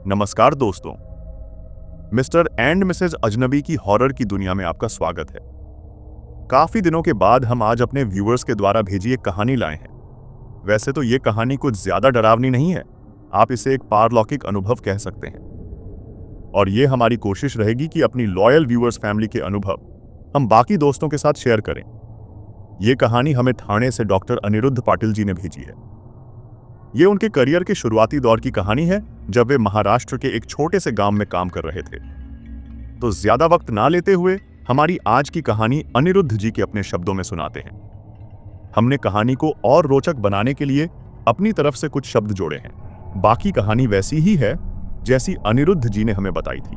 नमस्कार दोस्तों, mister and Mrs अजनबी की हॉरर की दुनिया में आपका स्वागत है। काफी दिनों के बाद हम आज अपने व्यूअर्स के द्वारा भेजी एक कहानी लाए हैं। वैसे तो ये कहानी कुछ ज्यादा डरावनी नहीं है, आप इसे एक पारलौकिक अनुभव कह सकते हैं। और ये हमारी कोशिश रहेगी कि अपनी लॉयल व्यूअर्स फैमिली के अनुभव हम बाकी दोस्तों के साथ शेयर करें। ये कहानी हमें ठाणे से डॉक्टर अनिरुद्ध पाटिल जी ने भेजी है। ये उनके करियर के शुरुआती दौर की कहानी है, जब वे महाराष्ट्र के एक छोटे से गांव में काम कर रहे थे। तो ज्यादा वक्त ना लेते हुए हमारी आज की कहानी अनिरुद्ध जी के अपने शब्दों में सुनाते हैं। हमने कहानी को और रोचक बनाने के लिए अपनी तरफ से कुछ शब्द जोड़े हैं। बाकी कहानी वैसी ही है जैसी अनिरुद्ध जी ने हमें बताई थी।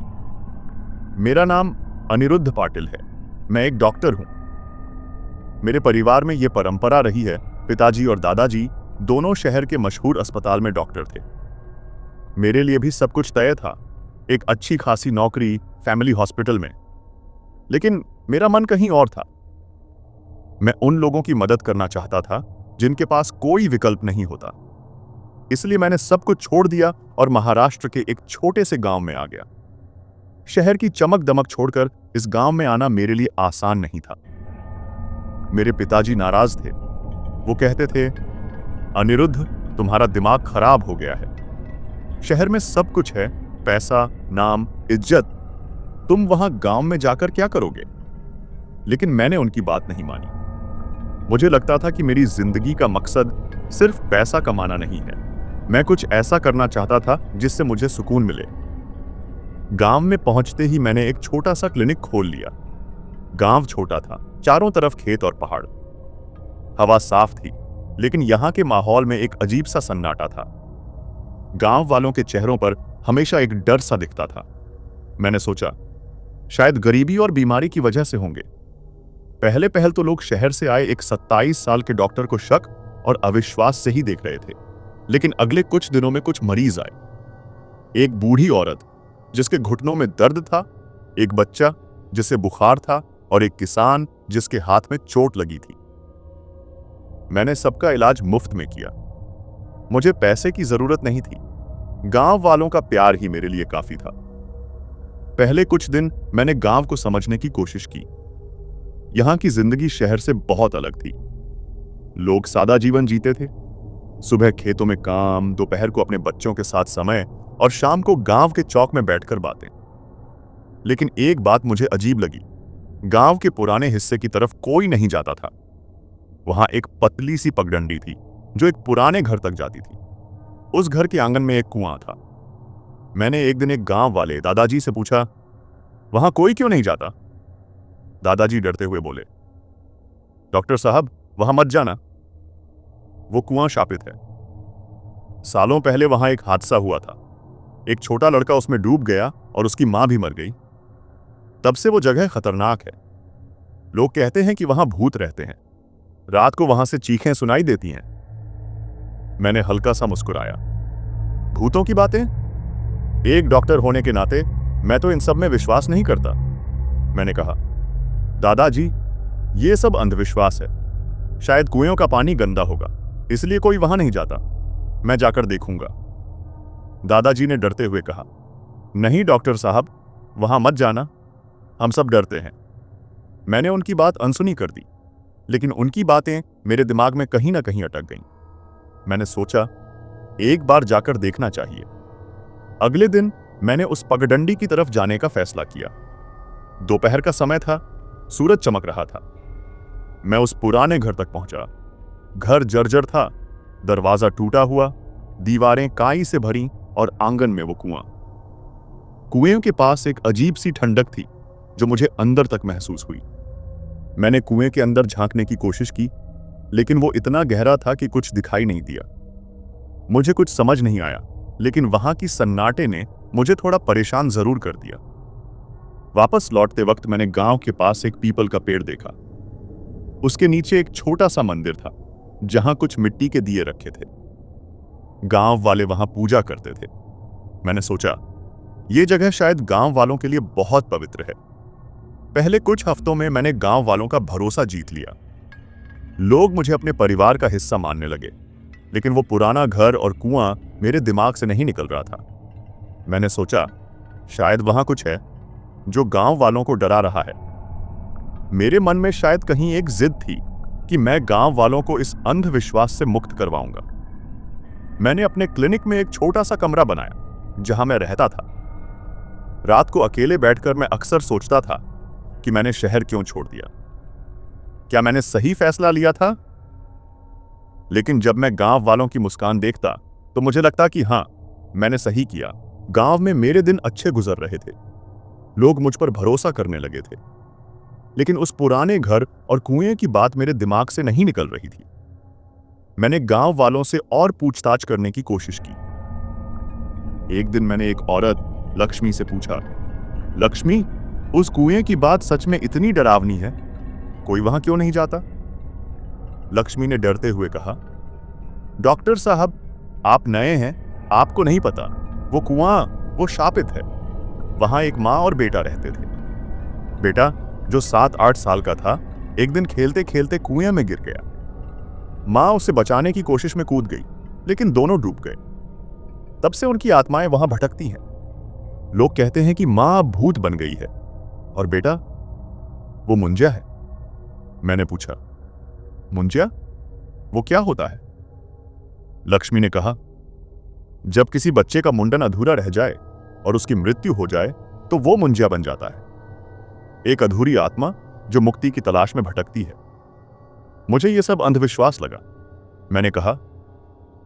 मेरा नाम अनिरुद्ध पाटिल है। मैं एक डॉक्टर हूं। मेरे परिवार में यह परंपरा रही है, पिताजी और दादाजी दोनों शहर के मशहूर अस्पताल में डॉक्टर थे। मेरे लिए भी सब कुछ तय था, एक अच्छी खासी नौकरी फैमिली हॉस्पिटल में। लेकिन मेरा मन कहीं और था। मैं उन लोगों की मदद करना चाहता था जिनके पास कोई विकल्प नहीं होता। इसलिए मैंने सब कुछ छोड़ दिया और महाराष्ट्र के एक छोटे से गांव में आ गया। शहर की चमक दमक छोड़कर इस गांव में आना मेरे लिए आसान नहीं था। मेरे पिताजी नाराज थे। वो कहते थे, अनिरुद्ध, तुम्हारा दिमाग खराब हो गया है। शहर में सब कुछ है, पैसा, नाम, इज्जत। तुम वहां गांव में जाकर क्या करोगे? लेकिन मैंने उनकी बात नहीं मानी। मुझे लगता था कि मेरी जिंदगी का मकसद सिर्फ पैसा कमाना नहीं है। मैं कुछ ऐसा करना चाहता था जिससे मुझे सुकून मिले। गांव में पहुंचते ही मैंने एक छोटा सा क्लिनिक खोल लिया। गांव छोटा था, चारों तरफ खेत और पहाड़। हवा साफ थी, लेकिन यहां के माहौल में एक अजीब सा सन्नाटा था। गांव वालों के चेहरों पर हमेशा एक डर सा दिखता था। मैंने सोचा, शायद गरीबी और बीमारी की वजह से होंगे। पहल तो लोग शहर से आए एक 27 साल के डॉक्टर को शक और अविश्वास से ही देख रहे थे। लेकिन अगले कुछ दिनों में कुछ मरीज आए। एक बूढ़ी औरत जिसके घुटनों में दर्द था, एक बच्चा जिसे बुखार था और एक किसान जिसके हाथ में चोट लगी थी। मैंने सबका इलाज मुफ्त में किया। मुझे पैसे की जरूरत नहीं थी। गांव वालों का प्यार ही मेरे लिए काफी था। पहले कुछ दिन मैंने गांव को समझने की कोशिश की। यहां की जिंदगी शहर से बहुत अलग थी। लोग सादा जीवन जीते थे। सुबह खेतों में काम, दोपहर को अपने बच्चों के साथ समय और शाम को गांव के चौक में बैठकर बातें। लेकिन एक बात मुझे अजीब लगी। गांव के पुराने हिस्से की तरफ कोई नहीं जाता था। वहां एक पतली सी पगडंडी थी जो एक पुराने घर तक जाती थी। उस घर के आंगन में एक कुआं था। मैंने एक दिन एक गांव वाले दादाजी से पूछा, वहां कोई क्यों नहीं जाता? दादाजी डरते हुए बोले, डॉक्टर साहब, वहां मत जाना। वो कुआं शापित है। सालों पहले वहां एक हादसा हुआ था। एक छोटा लड़का उसमें डूब गया और उसकी मां भी मर गई। तब से वो जगह खतरनाक है। लोग कहते हैं कि वहां भूत रहते हैं। रात को वहां से चीखें सुनाई देती हैं। मैंने हल्का सा मुस्कुराया। भूतों की बातें? एक डॉक्टर होने के नाते मैं तो इन सब में विश्वास नहीं करता। मैंने कहा, दादाजी, ये सब अंधविश्वास है। शायद कुएं का पानी गंदा होगा, इसलिए कोई वहां नहीं जाता। मैं जाकर देखूंगा। दादाजी ने डरते हुए कहा, नहीं डॉक्टर साहब, वहां मत जाना, हम सब डरते हैं। मैंने उनकी बात अनसुनी कर दी, लेकिन उनकी बातें मेरे दिमाग में कहीं ना कहीं अटक गईं। मैंने सोचा, एक बार जाकर देखना चाहिए। अगले दिन मैंने उस पगडंडी की तरफ जाने का फैसला किया। दोपहर का समय था, सूरज चमक रहा था। मैं उस पुराने घर तक पहुंचा। घर जर्जर था, दरवाजा टूटा हुआ, दीवारें काई से भरी और आंगन में वो कुआं। कुएं के पास एक अजीब सी ठंडक थी जो मुझे अंदर तक महसूस हुई। मैंने कुएं के अंदर झांकने की कोशिश की, लेकिन वो इतना गहरा था कि कुछ दिखाई नहीं दिया। मुझे कुछ समझ नहीं आया, लेकिन वहां की सन्नाटे ने मुझे थोड़ा परेशान जरूर कर दिया। वापस लौटते वक्त मैंने गांव के पास एक पीपल का पेड़ देखा। उसके नीचे एक छोटा सा मंदिर था जहां कुछ मिट्टी के दिए रखे थे। गांव वाले वहां पूजा करते थे। मैंने सोचा, यह जगह शायद गांव वालों के लिए बहुत पवित्र है। पहले कुछ हफ्तों में मैंने गांव वालों का भरोसा जीत लिया। लोग मुझे अपने परिवार का हिस्सा मानने लगे, लेकिन वो पुराना घर और कुआं मेरे दिमाग से नहीं निकल रहा था। मैंने सोचा शायद वहां कुछ है जो गांव वालों को डरा रहा है। मेरे मन में शायद कहीं एक जिद थी कि मैं गांव वालों को इस अंधविश्वास से मुक्त करवाऊंगा। मैंने अपने क्लिनिक में एक छोटा सा कमरा बनाया जहां मैं रहता था। रात को अकेले बैठकर मैं अक्सर सोचता था कि मैंने शहर क्यों छोड़ दिया। क्या मैंने सही फैसला लिया था? लेकिन जब मैं गांव वालों की मुस्कान देखता तो मुझे लगता कि हां, मैंने सही किया। गांव में मेरे दिन अच्छे गुजर रहे थे। लोग मुझ पर भरोसा करने लगे थे। लेकिन उस पुराने घर और कुएं की बात मेरे दिमाग से नहीं निकल रही थी। मैंने गांव वालों से और पूछताछ करने की कोशिश की। एक दिन मैंने एक औरत लक्ष्मी से पूछा, लक्ष्मी, उस कुएं की बात सच में इतनी डरावनी है? कोई वहां क्यों नहीं जाता? लक्ष्मी ने डरते हुए कहा, डॉक्टर साहब, आप नए हैं, आपको नहीं पता। वो कुआं, वो शापित है। वहां एक माँ और बेटा रहते थे। बेटा, जो 7-8 साल का था, एक दिन खेलते खेलते कुएं में गिर गया। माँ उसे बचाने की कोशिश में कूद गई, लेकिन दोनों डूब गए। तब से उनकी आत्माएं वहां भटकती हैं। लोग कहते हैं कि माँ भूत बन गई है और बेटा, वो मुंजिया है। मैंने पूछा, मुंजिया? वो क्या होता है? लक्ष्मी ने कहा, जब किसी बच्चे का मुंडन अधूरा रह जाए और उसकी मृत्यु हो जाए तो वो मुंजिया बन जाता है। एक अधूरी आत्मा जो मुक्ति की तलाश में भटकती है। मुझे यह सब अंधविश्वास लगा। मैंने कहा,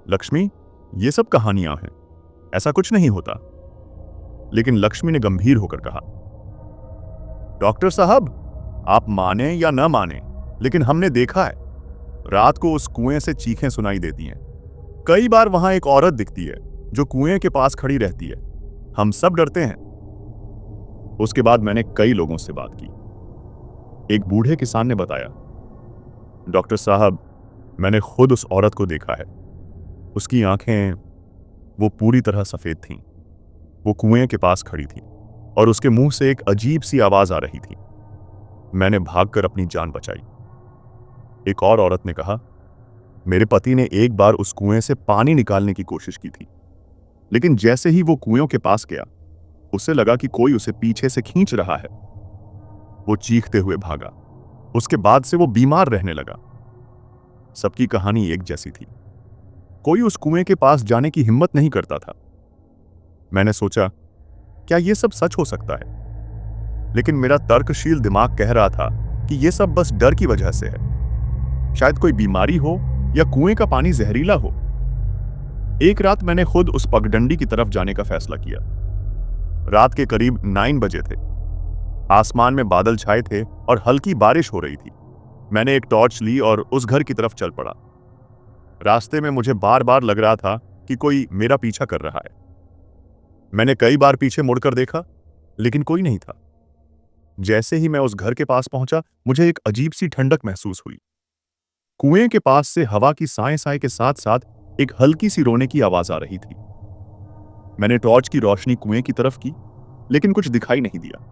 लक्ष्मी, ये सब कहानियां हैं, ऐसा कुछ नहीं होता। लेकिन लक्ष्मी ने गंभीर होकर कहा, डॉक्टर साहब, आप माने या न माने, लेकिन हमने देखा है, रात को उस कुएं से चीखें सुनाई देती हैं। कई बार वहां एक औरत दिखती है जो कुएं के पास खड़ी रहती है। हम सब डरते हैं। उसके बाद मैंने कई लोगों से बात की। एक बूढ़े किसान ने बताया, डॉक्टर साहब, मैंने खुद उस औरत को देखा है। उसकी आंखें, वो पूरी तरह सफेद थीं। वो कुएं के पास खड़ी थी और उसके मुंह से एक अजीब सी आवाज आ रही थी। मैंने भागकर अपनी जान बचाई। एक और औरत ने कहा, मेरे पति ने एक बार उस कुएं से पानी निकालने की कोशिश की थी, लेकिन जैसे ही वो कुएं के पास गया, उसे लगा कि कोई उसे पीछे से खींच रहा है। वो चीखते हुए भागा। उसके बाद से वो बीमार रहने लगा। सबकी कहानी एक जैसी थी। कोई उस कुएं के पास जाने की हिम्मत नहीं करता था। मैंने सोचा, क्या यह सब सच हो सकता है? लेकिन मेरा तर्कशील दिमाग कह रहा था कि यह सब बस डर की वजह से है। शायद कोई बीमारी हो या कुएं का पानी जहरीला हो। एक रात मैंने खुद उस पगडंडी की तरफ जाने का फैसला किया। रात के करीब 9 बजे थे। आसमान में बादल छाए थे और हल्की बारिश हो रही थी। मैंने एक टॉर्च ली और उस घर की तरफ चल पड़ा। रास्ते में मुझे बार बार लग रहा था कि कोई मेरा पीछा कर रहा है। मैंने कई बार पीछे मुड़कर देखा, लेकिन कोई नहीं था। जैसे ही मैं उस घर के पास पहुंचा, मुझे एक अजीब सी ठंडक महसूस हुई। कुएं के पास से हवा की साए साए के साथ साथ एक हल्की सी रोने की आवाज आ रही थी। मैंने टॉर्च की रोशनी कुएं की तरफ की, लेकिन कुछ दिखाई नहीं दिया।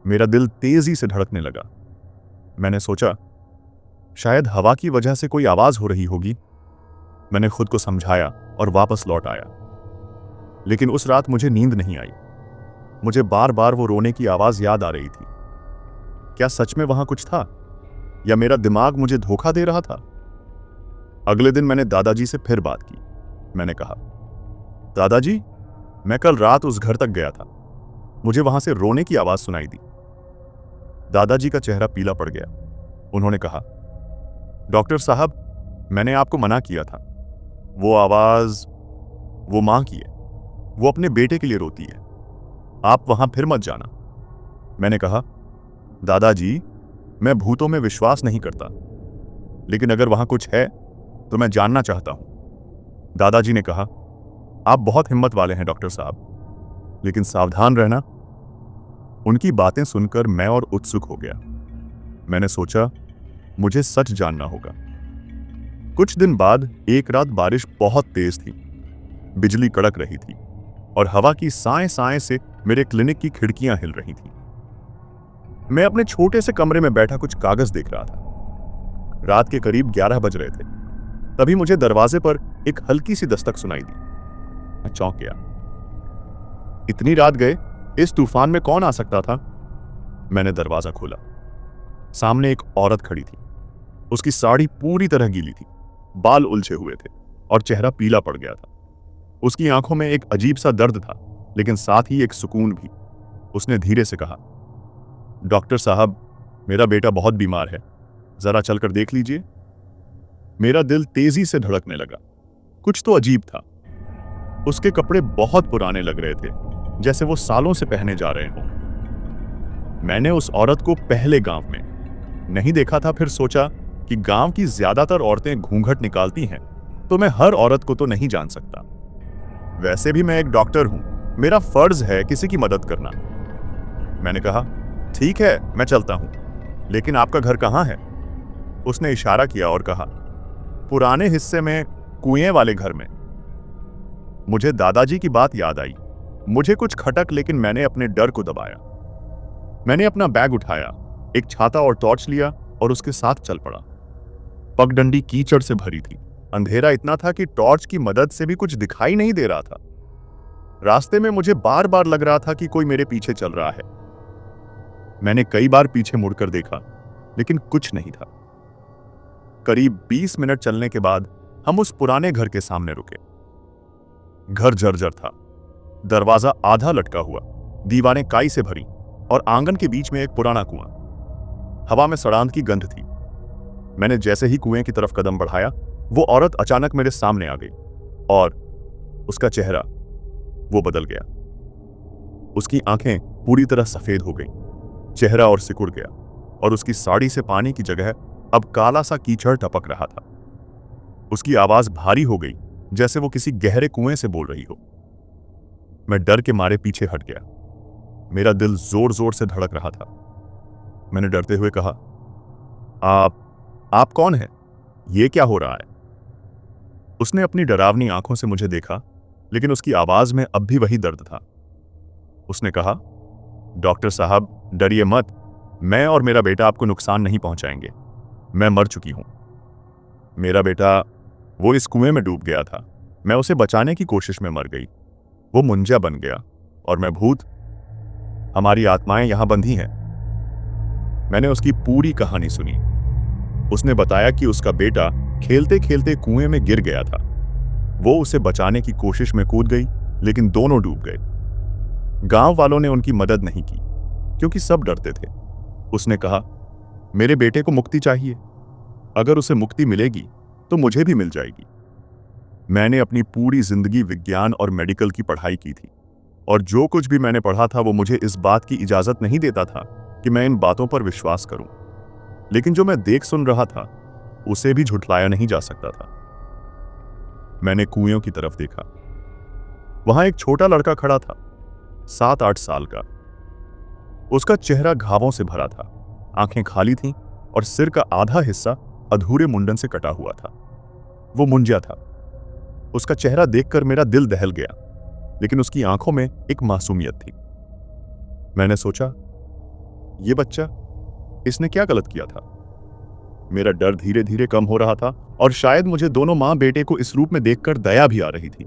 मेरा दिल तेजी से धड़कने लगा। मैंने सोचा, शायद हवा की वजह से कोई आवाज हो रही होगी। मैंने खुद को समझाया और वापस लौट आया। लेकिन उस रात मुझे नींद नहीं आई। मुझे बार बार वो रोने की आवाज याद आ रही थी। क्या सच में वहां कुछ था, या मेरा दिमाग मुझे धोखा दे रहा था? अगले दिन मैंने दादाजी से फिर बात की। मैंने कहा, दादाजी, मैं कल रात उस घर तक गया था। मुझे वहां से रोने की आवाज सुनाई दी। दादाजी का चेहरा पीला पड़ गया। उन्होंने कहा, डॉक्टर साहब, मैंने आपको मना किया था। वो आवाज वो मां की है। वो अपने बेटे के लिए रोती है। आप वहां फिर मत जाना। मैंने कहा, दादाजी, मैं भूतों में विश्वास नहीं करता, लेकिन अगर वहां कुछ है तो मैं जानना चाहता हूं। दादाजी ने कहा, आप बहुत हिम्मत वाले हैं डॉक्टर साहब, लेकिन सावधान रहना। उनकी बातें सुनकर मैं और उत्सुक हो गया। मैंने सोचा, मुझे सच जानना होगा। कुछ दिन बाद एक रात बारिश बहुत तेज थी। बिजली कड़क रही थी और हवा की साए साए से मेरे क्लिनिक की खिड़कियां हिल रही थीं। मैं अपने छोटे से कमरे में बैठा कुछ कागज देख रहा था। रात के करीब 11 बज रहे थे। तभी मुझे दरवाजे पर एक हल्की सी दस्तक सुनाई दी। मैं चौंक गया। इतनी रात गए? इस तूफान में कौन आ सकता था? मैंने दरवाजा खोला। सामने एक औरत खड़ी थी। उसकी साड़ी पूरी तरह गीली थी, बाल उलझे हुए थे और चेहरा पीला पड़ गया था। उसकी आंखों में एक अजीब सा दर्द था, लेकिन साथ ही एक सुकून भी। उसने धीरे से कहा, डॉक्टर साहब, मेरा बेटा बहुत बीमार है, जरा चलकर देख लीजिए। मेरा दिल तेजी से धड़कने लगा। कुछ तो अजीब था। उसके कपड़े बहुत पुराने लग रहे थे, जैसे वो सालों से पहने जा रहे हों। मैंने उस औरत को पहले गांव में नहीं देखा था। फिर सोचा कि गांव की ज्यादातर औरतें घूंघट निकालती हैं, तो मैं हर औरत को तो नहीं जान सकता। वैसे भी मैं एक डॉक्टर हूं, मेरा फर्ज है किसी की मदद करना। मैंने कहा, ठीक है, मैं चलता हूं, लेकिन आपका घर कहां है? उसने इशारा किया और कहा, पुराने हिस्से में, कुएं वाले घर में। मुझे दादाजी की बात याद आई। मुझे कुछ खटक, लेकिन मैंने अपने डर को दबाया। मैंने अपना बैग उठाया, एक छाता और टॉर्च लिया और उसके साथ चल पड़ा। पगडंडी कीचड़ से भरी थी। अंधेरा इतना था कि टॉर्च की मदद से भी कुछ दिखाई नहीं दे रहा था। रास्ते में मुझे बार बार लग रहा था कि कोई मेरे पीछे चल रहा है। मैंने कई बार पीछे मुड़कर देखा, लेकिन कुछ नहीं था। करीब 20 मिनट चलने के बाद हम उस पुराने घर के सामने रुके। घर जर्जर था, दरवाजा आधा लटका हुआ, दीवारें काई से भरी और आंगन के बीच में एक पुराना कुआं। हवा में सड़ांध की गंध थी। मैंने जैसे ही कुएं की तरफ कदम बढ़ाया, वो औरत अचानक मेरे सामने आ गई और उसका चेहरा वो बदल गया। उसकी आंखें पूरी तरह सफेद हो गईं, चेहरा और सिकुड़ गया और उसकी साड़ी से पानी की जगह अब काला सा कीचड़ टपक रहा था। उसकी आवाज भारी हो गई, जैसे वो किसी गहरे कुएं से बोल रही हो। मैं डर के मारे पीछे हट गया। मेरा दिल जोर जोर से धड़क रहा था। मैंने डरते हुए कहा, आप कौन हैं? ये क्या हो रहा है? उसने अपनी डरावनी आंखों से मुझे देखा, लेकिन उसकी आवाज में अब भी वही दर्द था। उसने कहा, डॉक्टर साहब, डरिए मत, मैं और मेरा बेटा आपको नुकसान नहीं पहुंचाएंगे। मैं मर चुकी हूं। मेरा बेटा, वो इस कुएं में डूब गया था। मैं उसे बचाने की कोशिश में मर गई। वो मुंजा बन गया और मैं भूत। हमारी आत्माएं यहां बंधी हैं। मैंने उसकी पूरी कहानी सुनी। उसने बताया कि उसका बेटा खेलते खेलते कुएं में गिर गया था। वो उसे बचाने की कोशिश में कूद गई, लेकिन दोनों डूब गए। गांव वालों ने उनकी मदद नहीं की, क्योंकि सब डरते थे। उसने कहा, मेरे बेटे को मुक्ति चाहिए। अगर उसे मुक्ति मिलेगी तो मुझे भी मिल जाएगी। मैंने अपनी पूरी जिंदगी विज्ञान और मेडिकल की पढ़ाई की थी, और जो कुछ भी मैंने पढ़ा था वो मुझे इस बात की इजाजत नहीं देता था कि मैं इन बातों पर विश्वास करूं। लेकिन जो मैं देख सुन रहा था, उसे भी झुठलाया नहीं जा सकता था। मैंने कुएं की तरफ देखा। वहां एक छोटा लड़का खड़ा था, 7-8 साल का। उसका चेहरा घावों से भरा था, आंखें खाली थीं और सिर का आधा हिस्सा अधूरे मुंडन से कटा हुआ था। वो मुंजा था। उसका चेहरा देखकर मेरा दिल दहल गया, लेकिन उसकी आंखों में एक मासूमियत थी। मैंने सोचा, ये बच्चा, इसने क्या गलत किया था? मेरा डर धीरे धीरे कम हो रहा था, और शायद मुझे दोनों मां बेटे को इस रूप में देखकर दया भी आ रही थी।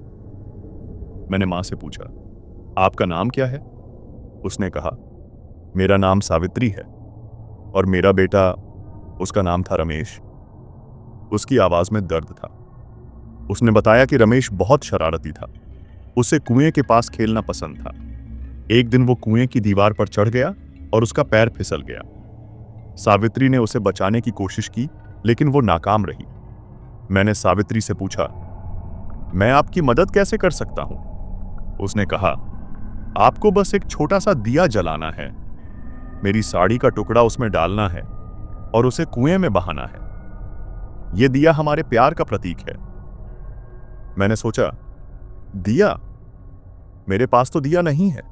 मैंने मां से पूछा, आपका नाम क्या है? उसने कहा, मेरा नाम सावित्री है, और मेरा बेटा, उसका नाम था रमेश। उसकी आवाज में दर्द था। उसने बताया कि रमेश बहुत शरारती था। उसे कुएं के पास खेलना पसंद था। एक दिन वो कुएं की दीवार पर चढ़ गया और उसका पैर फिसल गया। सावित्री ने उसे बचाने की कोशिश की, लेकिन वो नाकाम रही। मैंने सावित्री से पूछा, मैं आपकी मदद कैसे कर सकता हूं? उसने कहा, आपको बस एक छोटा सा दिया जलाना है। मेरी साड़ी का टुकड़ा उसमें डालना है और उसे कुएं में बहाना है। यह दिया हमारे प्यार का प्रतीक है। मैंने सोचा, दिया? मेरे पास तो दिया नहीं है।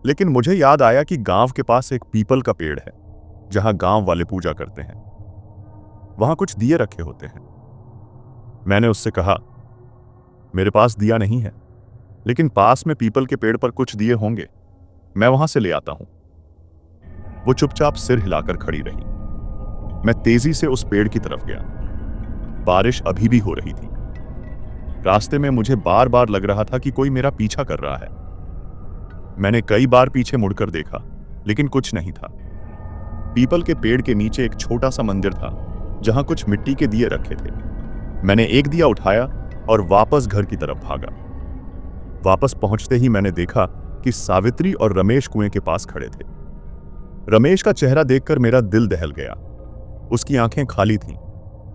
लेकिन मुझे याद आया कि गांव के पास एक पीपल का पेड़ है, जहां गांव वाले पूजा करते हैं। वहां कुछ दिए रखे होते हैं। मैंने उससे कहा, मेरे पास दिया नहीं है, लेकिन पास में पीपल के पेड़ पर कुछ दिए होंगे, मैं वहां से ले आता हूं। वो चुपचाप सिर हिलाकर खड़ी रही। मैं तेजी से उस पेड़ की तरफ गया। बारिश अभी भी हो रही थी। रास्ते में मुझे बार बार लग रहा था कि कोई मेरा पीछा कर रहा है। मैंने कई बार पीछे मुड़कर देखा, लेकिन कुछ नहीं था। पीपल के पेड़ के नीचे एक छोटा सा मंदिर था, जहां कुछ मिट्टी के दिए रखे थे। मैंने एक दिया उठाया और वापस घर की तरफ भागा। वापस पहुंचते ही मैंने देखा कि सावित्री और रमेश कुएं के पास खड़े थे। रमेश का चेहरा देखकर मेरा दिल दहल गया। उसकी आंखें खाली थीं,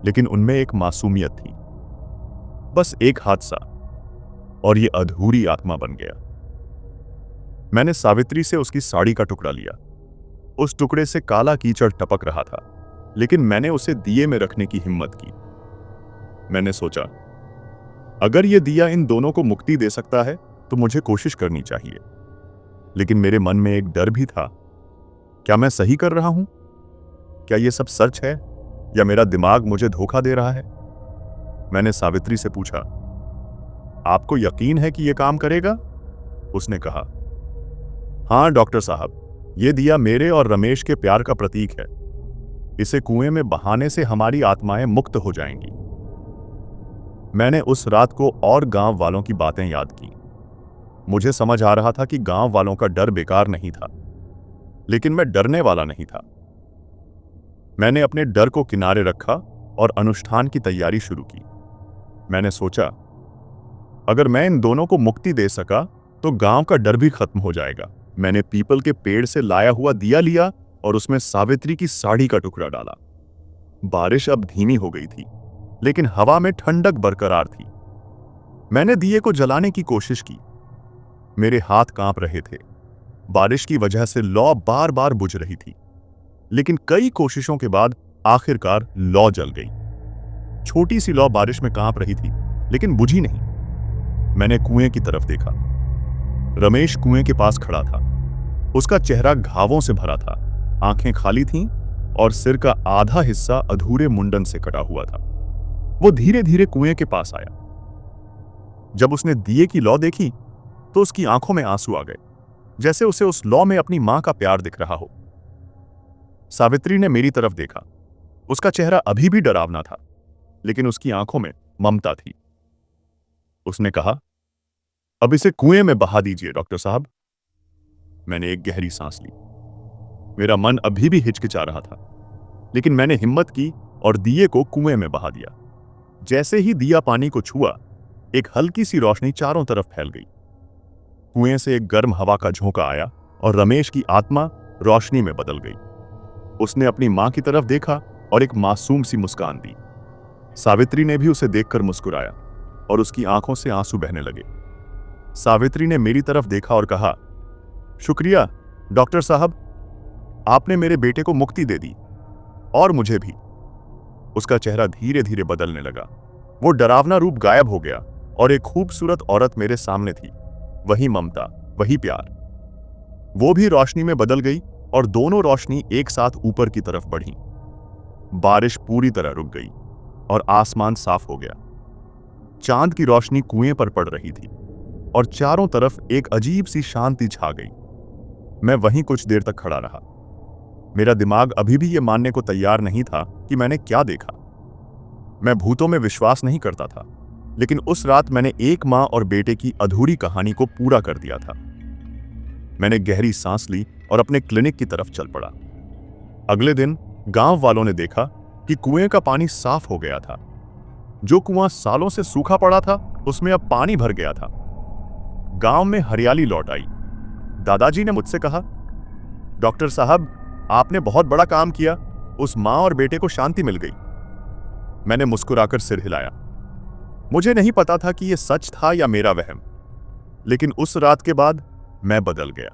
लेकिन उनमें एक मासूमियत थी। बस एक हादसा और ये अधूरी आत्मा बन गया। मैंने सावित्री से उसकी साड़ी का टुकड़ा लिया। उस टुकड़े से काला कीचड़ टपक रहा था, लेकिन मैंने उसे दिए में रखने की हिम्मत की। मैंने सोचा, अगर यह दिया इन दोनों को मुक्ति दे सकता है तो मुझे कोशिश करनी चाहिए। लेकिन मेरे मन में एक डर भी था। क्या मैं सही कर रहा हूं? क्या यह सब सच है या मेरा दिमाग मुझे धोखा दे रहा है? मैंने सावित्री से पूछा, आपको यकीन है कि यह काम करेगा? उसने कहा, हां डॉक्टर साहब, यह दिया मेरे और रमेश के प्यार का प्रतीक है। इसे कुएं में बहाने से हमारी आत्माएं मुक्त हो जाएंगी। मैंने उस रात को और गांव वालों की बातें याद की। मुझे समझ आ रहा था कि गांव वालों का डर बेकार नहीं था, लेकिन मैं डरने वाला नहीं था। मैंने अपने डर को किनारे रखा और अनुष्ठान की तैयारी शुरू की। मैंने सोचा, अगर मैं इन दोनों को मुक्ति दे सका तो गांव का डर भी खत्म हो जाएगा। मैंने पीपल के पेड़ से लाया हुआ दिया लिया और उसमें सावित्री की साड़ी का टुकड़ा डाला। बारिश अब धीमी हो गई थी, लेकिन हवा में ठंडक बरकरार थी। मैंने दिए को जलाने की कोशिश की। मेरे हाथ कांप रहे थे। बारिश की वजह से लौ बार बार बुझ रही थी, लेकिन कई कोशिशों के बाद आखिरकार लौ जल गई। छोटी सी लौ बारिश में कांप रही थी, लेकिन बुझी नहीं। मैंने कुएं की तरफ देखा। रमेश कुएं के पास खड़ा था। उसका चेहरा घावों से भरा था, आंखें खाली थीं और सिर का आधा हिस्सा अधूरे मुंडन से कटा हुआ था। वो धीरे धीरे कुएं के पास आया। जब उसने दिए की लौ देखी तो उसकी आंखों में आंसू आ गए, जैसे उसे उस लौ में अपनी मां का प्यार दिख रहा हो। सावित्री ने मेरी तरफ देखा। उसका चेहरा अभी भी डरावना था, लेकिन उसकी आंखों में ममता थी। उसने कहा, अब इसे कुएं में बहा दीजिए डॉक्टर साहब। मैंने एक गहरी सांस ली। मेरा मन अभी भी हिचकिचा रहा था, लेकिन मैंने हिम्मत की और दिए को कुएं में बहा दिया। जैसे ही दिया पानी को छुआ, एक हल्की सी रोशनी चारों तरफ फैल गई। कुएं से एक गर्म हवा का झोंका आया और रमेश की आत्मा रोशनी में बदल गई। उसने अपनी मां की तरफ देखा और एक मासूम सी मुस्कान दी। सावित्री ने भी उसे देखकर मुस्कुराया और उसकी आंखों से आंसू बहने लगे। सावित्री ने मेरी तरफ देखा और कहा, शुक्रिया डॉक्टर साहब, आपने मेरे बेटे को मुक्ति दे दी, और मुझे भी। उसका चेहरा धीरे धीरे बदलने लगा। वो डरावना रूप गायब हो गया और एक खूबसूरत औरत मेरे सामने थी। वही ममता, वही प्यार। वो भी रोशनी में बदल गई और दोनों रोशनी एक साथ ऊपर की तरफ बढ़ी। बारिश पूरी तरह रुक गई और आसमान साफ हो गया। चांद की रोशनी कुएं पर पड़ रही थी और चारों तरफ एक अजीब सी शांति छा गई। मैं वहीं कुछ देर तक खड़ा रहा। मेरा दिमाग अभी भी यह मानने को तैयार नहीं था कि मैंने क्या देखा। मैं भूतों में विश्वास नहीं करता था, लेकिन उस रात मैंने एक मां और बेटे की अधूरी कहानी को पूरा कर दिया था। मैंने गहरी सांस ली और अपने क्लिनिक की तरफ चल पड़ा। अगले दिन गांव वालों ने देखा कि कुएं का पानी साफ हो गया था। जो कुआं सालों से सूखा पड़ा था, उसमें अब पानी भर गया था। गांव में हरियाली लौट आई। दादाजी ने मुझसे कहा, डॉक्टर साहब, आपने बहुत बड़ा काम किया। उस मां और बेटे को शांति मिल गई। मैंने मुस्कुराकर सिर हिलाया। मुझे नहीं पता था कि यह सच था या मेरा वहम, लेकिन उस रात के बाद मैं बदल गया।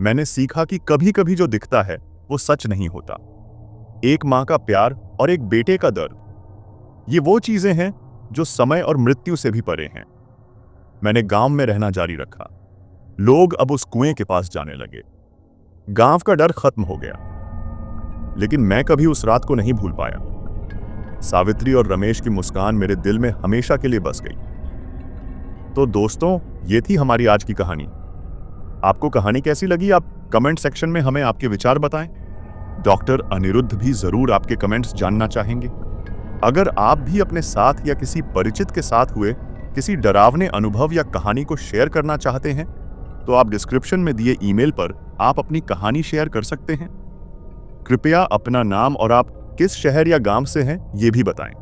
मैंने सीखा कि कभी कभी जो दिखता है वो सच नहीं होता। एक मां का प्यार और एक बेटे का दर्द, ये वो चीजें हैं जो समय और मृत्यु से भी परे हैं। मैंने गांव में रहना जारी रखा। लोग अब उस कुएं के पास जाने लगे। गांव का डर खत्म हो गया, लेकिन मैं कभी उस रात को नहीं भूल पाया। सावित्री और रमेश की मुस्कान मेरे दिल में हमेशा के लिए बस गई। तो दोस्तों, ये थी हमारी आज की कहानी। आपको कहानी कैसी लगी? आप कमेंट सेक्शन में हमें आपके विचार बताएं। डॉक्टर अनिरुद्ध भी जरूर आपके कमेंट्स जानना चाहेंगे। अगर आप भी अपने साथ या किसी परिचित के साथ हुए किसी डरावने अनुभव या कहानी को शेयर करना चाहते हैं, तो आप डिस्क्रिप्शन में दिए ईमेल पर आप अपनी कहानी शेयर कर सकते हैं। कृपया अपना नाम और आप किस शहर या गांव से हैं ये भी बताएं।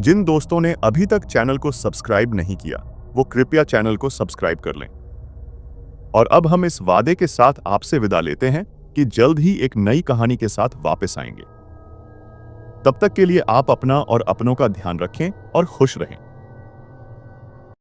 जिन दोस्तों ने अभी तक चैनल को सब्सक्राइब नहीं किया वो कृपया चैनल को सब्सक्राइब कर लें। और अब हम इस वादे के साथ आपसे विदा लेते हैं कि जल्द ही एक नई कहानी के साथ वापस आएंगे। तब तक के लिए आप अपना और अपनों का ध्यान रखें और खुश रहें।